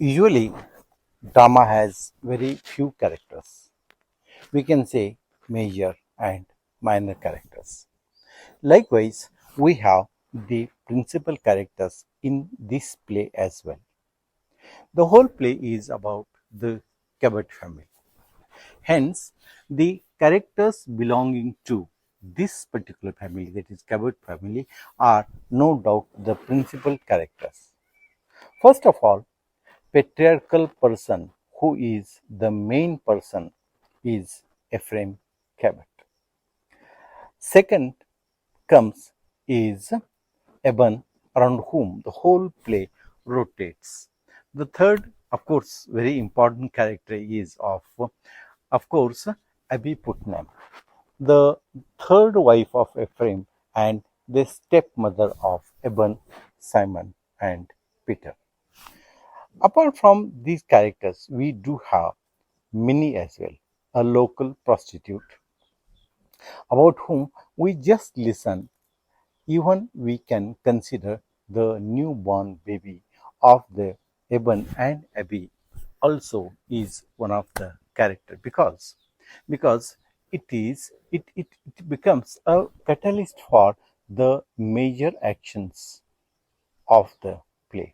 Usually, drama has very few characters. We can say major and minor characters. Likewise, we have the principal characters in this play as well. The whole play is about the Cabot family. Hence, the characters belonging to this particular family, that is Cabot family, are no doubt the principal characters. First of all, patriarchal person who is the main person is Ephraim Cabot. Second comes is Eben, around whom the whole play rotates. The third, of course, very important character is of course, Abbie Putnam, the third wife of Ephraim and the stepmother of Eben, Simon, and Peter. Apart from these characters, we do have Minnie as well, a local prostitute about whom we just listen. Even we can consider the newborn baby of the Eben and Abbie also is one of the character because it becomes a catalyst for the major actions of the play.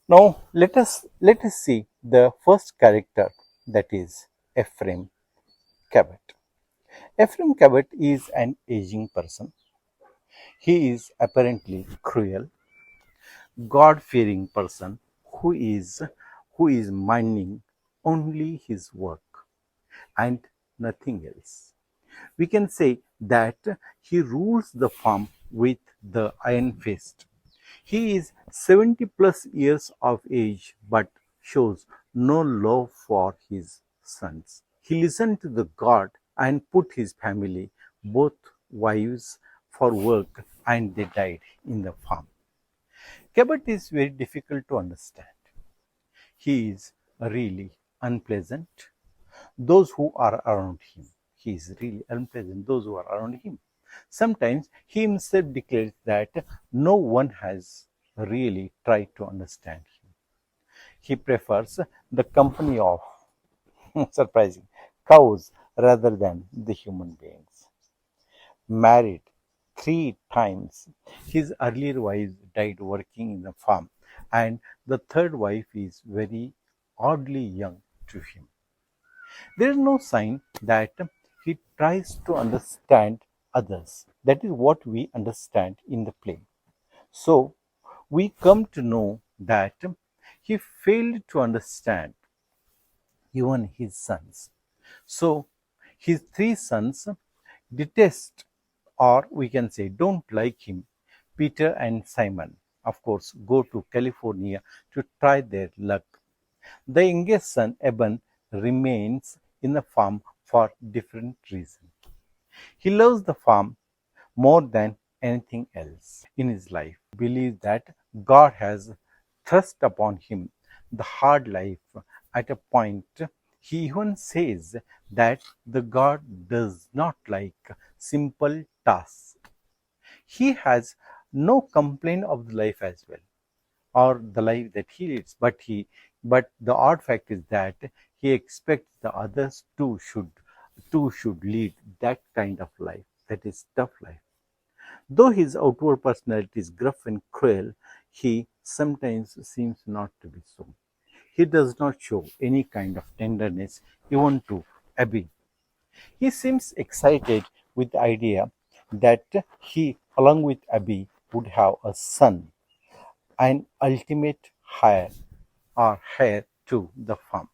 Now let us see the first character, that is Ephraim Cabot. Ephraim Cabot is an aging person. He is apparently cruel, God-fearing person who is minding only his work and nothing else. We can say that he rules the farm with the iron fist. He is 70 plus years of age but shows no love for his sons. He listened to the God and put his family, both wives, for work, and they died in the farm. Cabot is very difficult to understand. He is really unpleasant. Those who are around him, he is really unpleasant. Those who are around him. Sometimes he himself declares that no one has really tried to understand him. He prefers the company of, surprising, cows rather than the human beings. Married 3 times. His earlier wives died working in the farm, and the third wife is very oddly young to him. There is no sign that he tries to understand others. That is what we understand in the play. So, we come to know that he failed to understand even his sons. So, his 3 sons detest, or we can say don't like him. Peter and Simon, of course, go to California to try their luck. The youngest son, Eben, remains in the farm for different reasons. He loves the farm more than anything else in his life. He believes that God has thrust upon him the hard life. At a point, he even says that the God does not like simple tasks. He has no complaint of the life as well, or the life that he leads, but the odd fact is that he expects the others too should lead that kind of life, that is tough life. Though his outward personality is gruff and cruel, he sometimes seems not to be so. He does not show any kind of tenderness even to Abbie. He seems excited with the idea that he, along with Abbie, would have a son, an ultimate heir to the farm.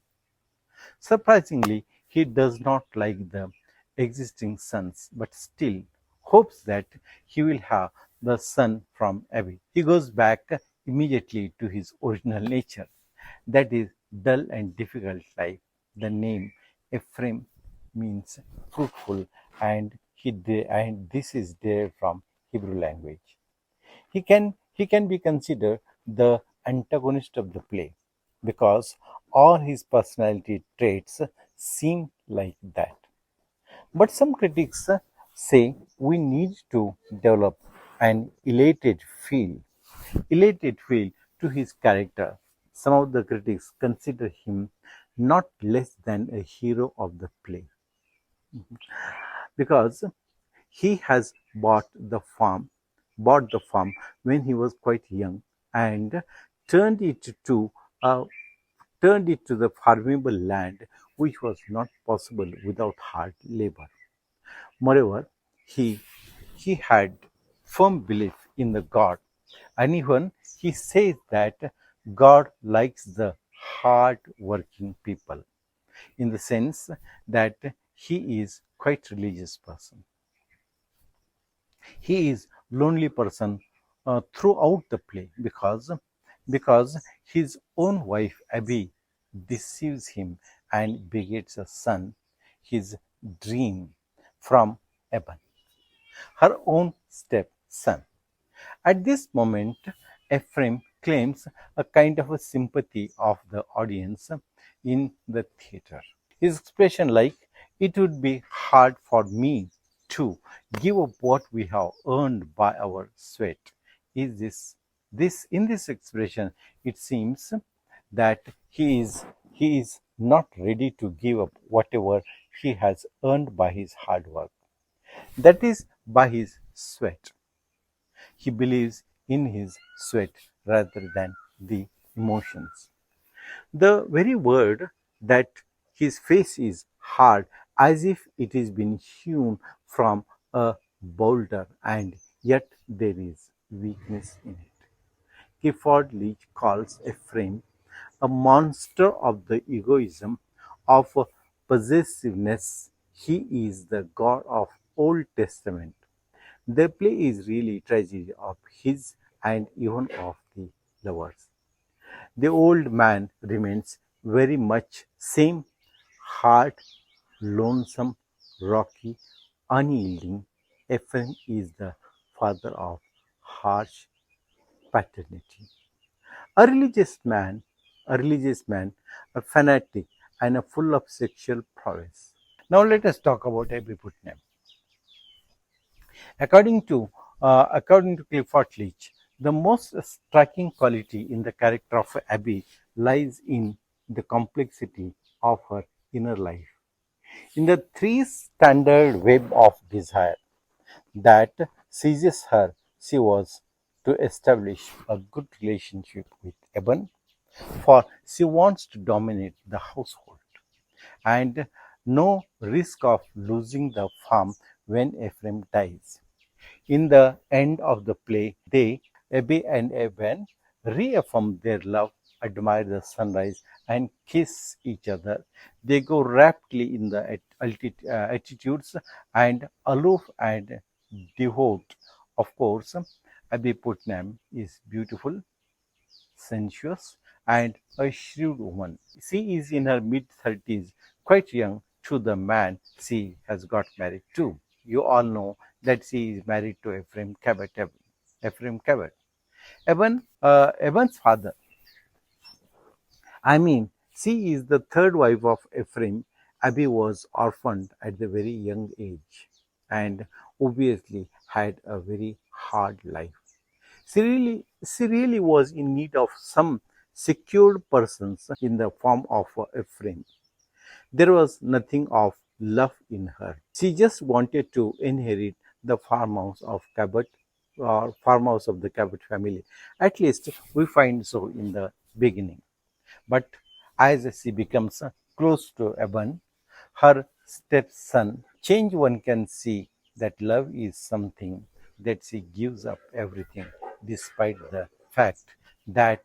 Surprisingly, he does not like the existing sons, but still hopes that he will have the son from Abbie. He goes back immediately to his original nature, that is, dull and difficult life. The name Ephraim means fruitful, and this is derived from Hebrew language. He can be considered the antagonist of the play because all his personality traits seem like that. But some critics say we need to develop an elated feel to his character some of the critics consider him not less than a hero of the play because he has bought the farm when he was quite young and turned it to a turned it to the farmable land which was not possible without hard labor. Moreover, he he had firm belief in the God, and even he says that God likes the hard working people in the sense that he is quite religious person. He is lonely person throughout the play because his own wife Abbie deceives him and begets a son, his dream, from Eben, her own stepson. At this moment, Ephraim claims a kind of a sympathy of the audience in the theater. His expression like, it would be hard for me to give up what we have earned by our sweat. Is this in this expression it seems that he is not ready to give up whatever he has earned by his hard work. That is by his sweat. He believes in his sweat rather than the emotions. The very word that his face is hard as if it is been hewn from a boulder, and yet there is weakness in it. Gifford Leach calls Ephraim a monster of the egoism, of possessiveness. He is the God of Old Testament. The play is really tragedy of his and even of the lovers. The old man remains very much same, hard, lonesome, rocky, unyielding. Ephraim is the father of harsh paternity. A religious man, a fanatic, and a full of sexual prowess. Now let us talk about Abbie Putnam. According to Clifford Leach, the most striking quality in the character of Abbie lies in the complexity of her inner life, in the three standard web of desire that seizes her. She was to establish a good relationship with Eben, for she wants to dominate the household and no risk of losing the farm when Ephraim dies. In the end of the play, Abbie and Eben, reaffirm their love, admire the sunrise, and kiss each other. They go rapidly in the attitudes and aloof and devout. Of course, Abbie Putnam is beautiful, sensuous, and a shrewd woman. She is in her mid-30s, quite young to the man she has got married to. You all know that she is married to Ephraim Cabot. Ephraim Cabot. Eben's father. I mean, she is the third wife of Ephraim. Abbie was orphaned at the very young age and obviously had a very hard life. She really was in need of some secured persons in the form of Ephraim. There was nothing of love in her. She just wanted to inherit the farmhouse of Cabot or farmhouse of the Cabot family. At least we find so in the beginning. But as she becomes close to Eben, her stepson, change, one can see that love is something that she gives up everything, despite the fact that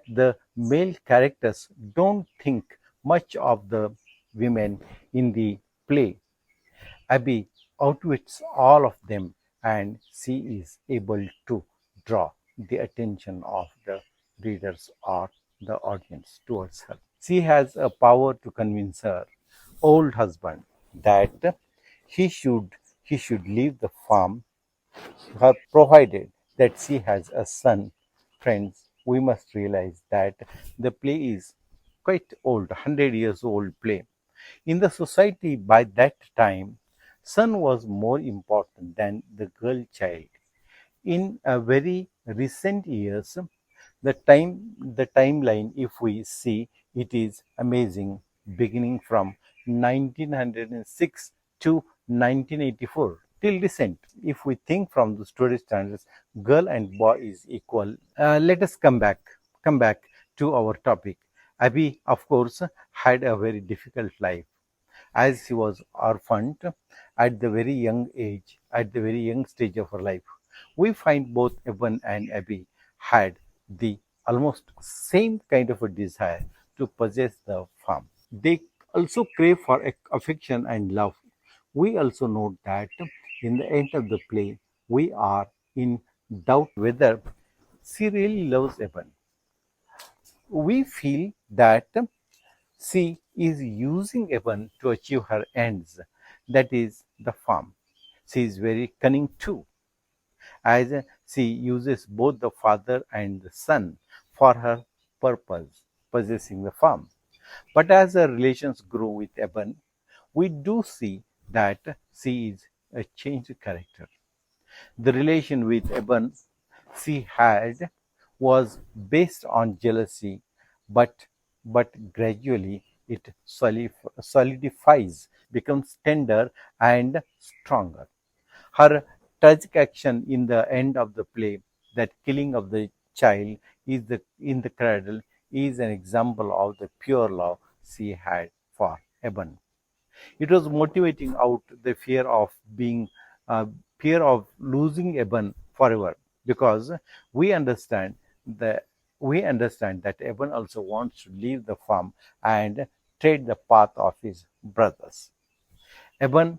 the male characters don't think much of the women in the play. Abbie outwits all of them, and she is able to draw the attention of the readers or the audience towards her. She has a power to convince her old husband that he should he should leave the farm, her provided that she has a son. Friends, we must realize that the play is quite old, 100 years old play. In the society by that time, son was more important than the girl child. In a very recent years, The timeline, if we see, it is amazing, beginning from 1906 to 1984 till recent. If we think from the story standards, girl and boy is equal. Let us come back to our topic. Abbie, of course, had a very difficult life as she was orphaned at the very young age, at the very young stage of her life. We find both Eben and Abbie had the almost same kind of a desire to possess the farm. They also crave for affection and love. We also note that in the end of the play, we are in doubt whether she really loves Eben. We feel that she is using Eben to achieve her ends, that is, the farm. She is very cunning too, as she uses both the father and the son for her purpose, possessing the farm. But as the relations grow with Eben, we do see that she is a changed character. The relation with Eben she had was based on jealousy, but gradually it solidifies, becomes tender and stronger. Her tragic action in the end of the play, that killing of the child is in the cradle, is an example of the pure love she had for Eben. It was motivating out the uh, fear of losing Eben forever, because we understand that Eben also wants to leave the farm and tread the path of his brothers. Eben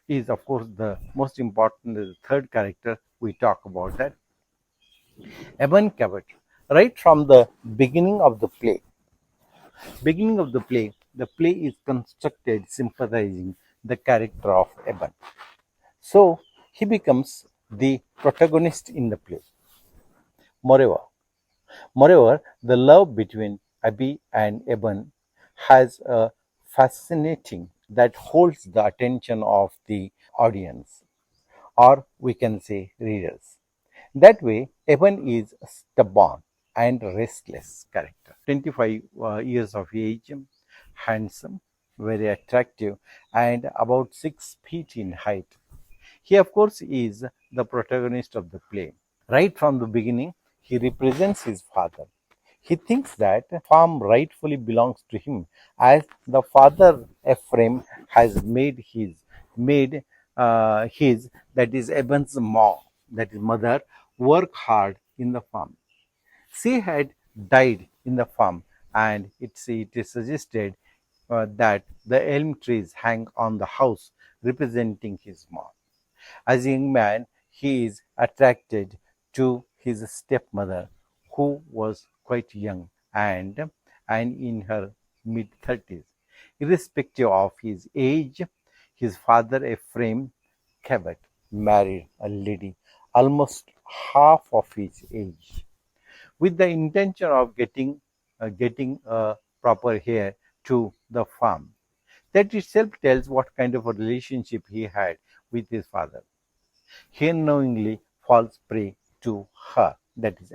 is, of course, the most important, the third character we talk about that. Eben Cabot, right from the beginning of the play is constructed sympathizing the character of Eben. So he becomes the protagonist in the play. Moreover, the love between Abbie and Eben has a fascinating that holds the attention of the audience, or we can say readers. That way, Eben is a stubborn and restless character. 25 years of age, handsome, very attractive, and about 6 feet in height. He, of course, is the protagonist of the play. Right from the beginning, he represents his father. He thinks that farm rightfully belongs to him, as the father Ephraim has made his, that is Eben's mom, that is mother, work hard in the farm. She had died in the farm, and it is suggested that the elm trees hang on the house representing his mom. As a young man, he is attracted to his stepmother, who was quite young and in her mid 30s. Irrespective of his age, his father, Ephraim Cabot, married a lady almost half of his age, with the intention of getting a proper heir to the farm. That itself tells what kind of a relationship he had with his father. He unknowingly falls prey to her, that is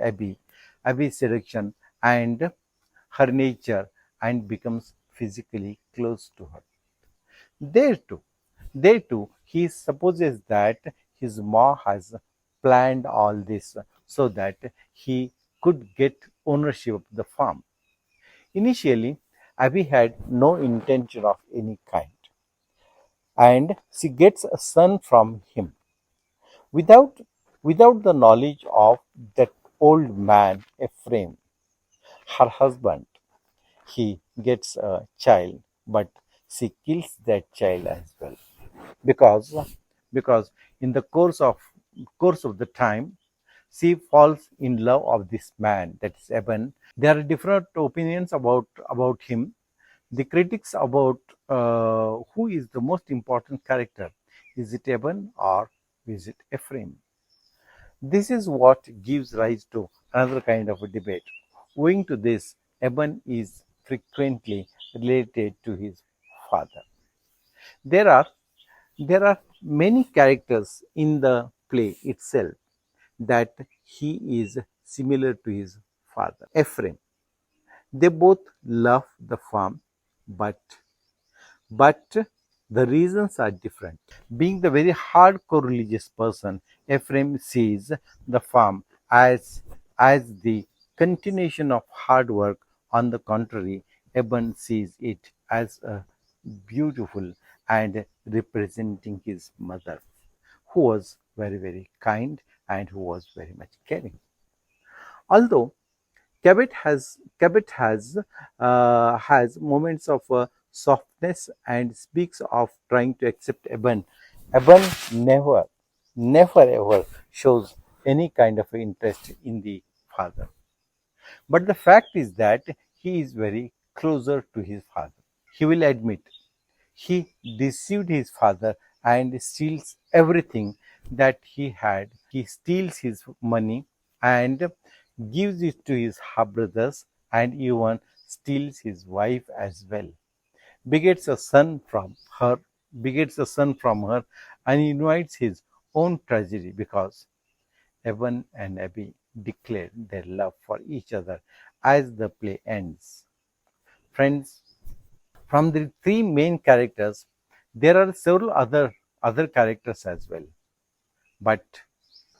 Abbie's seduction and her nature, and becomes physically close to her. There too, he supposes that his ma has planned all this so that he could get ownership of the farm. Initially, Abbie had no intention of any kind, and she gets a son from him. Without, without the knowledge of that old man, Ephraim, her husband, he gets a child, but she kills that child as well, because in the course of the time, she falls in love of this man, that is Eben. There are different opinions about him. The critics about who is the most important character. Is it Eben or is it Ephraim? This is what gives rise to another kind of a debate. Owing to this, Eben is frequently related to his father. There are there are many characters in the play itself that he is similar to his father, Ephraim. They both love the farm, but but the reasons are different. Being the very hardcore religious person, Ephraim sees the farm as the continuation of hard work. On the contrary, Eben sees it as a beautiful and representing his mother, who was very, very kind and who was very much caring. Although Cabot has moments of softness and speaks of trying to accept Eben. Eben never ever shows any kind of interest in the father. But the fact is that he is very closer to his father. He will admit he deceived his father and steals everything that he had. He steals his money and gives it to his half brothers and even steals his wife as well. Begets a son from her, begets a son from her, and invites his own tragedy because Eben and Abbie declare their love for each other as the play ends. Friends, from the three main characters, there are several other characters as well, but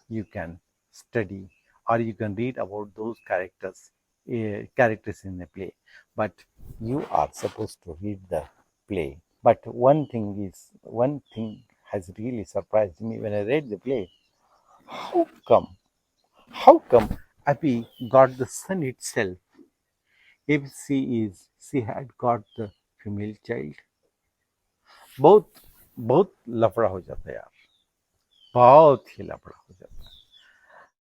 you can study or you can read about those characters in the play. But you are supposed to read the play. But one thing has really surprised me when I read the play. How come? How come Abbie got the son itself if she had got the female child? बहुत बहुत लफड़ा हो जाता है यार, बहुत ही लफड़ा हो जाता